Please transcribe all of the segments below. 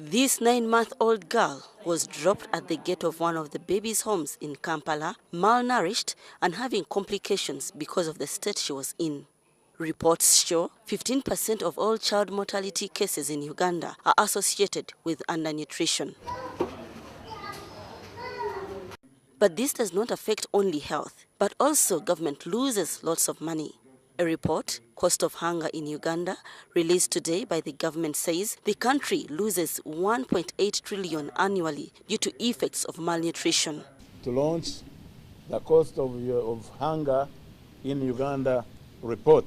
This 9-month-old girl was dropped at the gate of one of the baby's homes in Kampala, malnourished and having complications because of the state she was in. Reports show 15% of all child mortality cases in Uganda are associated with undernutrition. But this does not affect only health, but also government loses lots of money. A report, Cost of Hunger in Uganda, released today by the government says the country loses 1.8 trillion annually due to effects of malnutrition. To launch the Cost of Hunger in Uganda report.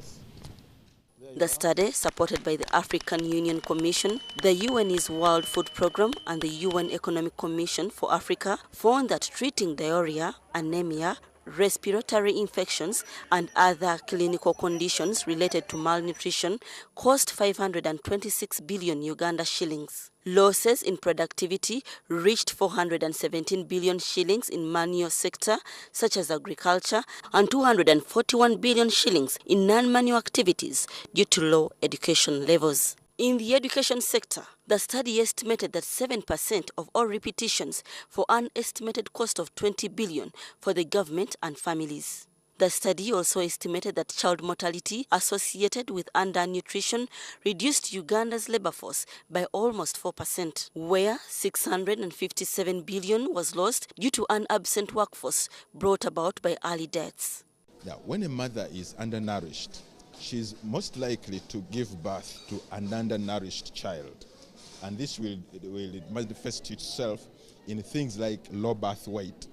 The study, supported by the African Union Commission, the UN's World Food Programme and the UN Economic Commission for Africa, found that treating diarrhea, anemia, respiratory infections and other clinical conditions related to malnutrition cost 526 billion Uganda shillings. Losses in productivity reached 417 billion shillings in manual sector such as agriculture and 241 billion shillings in non-manual activities due to low education levels. In the education sector, the study estimated that 7% of all repetitions for an estimated cost of 20 billion for the government and families. The study also estimated that child mortality associated with undernutrition reduced Uganda's labor force by almost 4%, where 657 billion was lost due to an absent workforce brought about by early deaths. Now, when a mother is undernourished, she's most likely to give birth to an undernourished child. And this will manifest itself in things like low birth weight.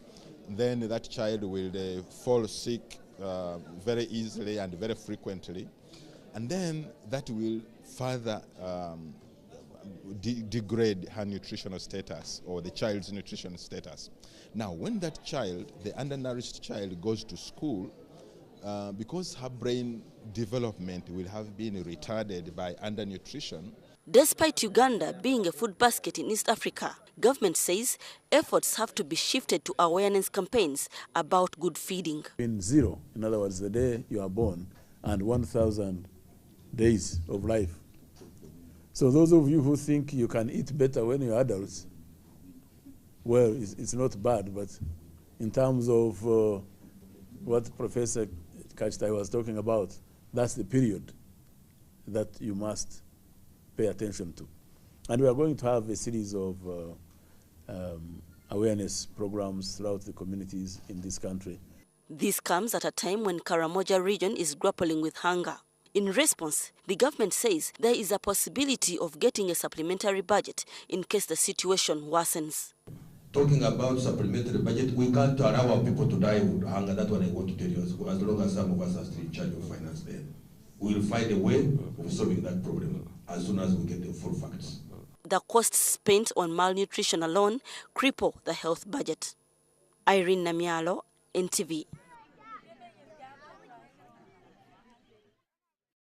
Then that child will fall sick very easily and very frequently. And then that will further degrade her nutritional status or the child's nutritional status. Now, when that child, the undernourished child, goes to school, because her brain development will have been retarded by undernutrition. Despite Uganda being a food basket in East Africa, government says efforts have to be shifted to awareness campaigns about good feeding. In zero, in other words, the day you are born, and 1,000 days of life. So those of you who think you can eat better when you're adults, well, it's not bad, but in terms of what Professor Kachtai was talking about, that's the period that you must pay attention to. And we are going to have a series of awareness programs throughout the communities in this country. This comes at a time when Karamoja region is grappling with hunger. In response, the government says there is a possibility of getting a supplementary budget in case the situation worsens. Talking about supplementary budget, we can't allow our people to die with hunger. That's what I want to tell you. As long as some of us are still in charge of finance there, we will find a way of solving that problem as soon as we get the full facts. The costs spent on malnutrition alone cripple the health budget. Irene Namialo, NTV.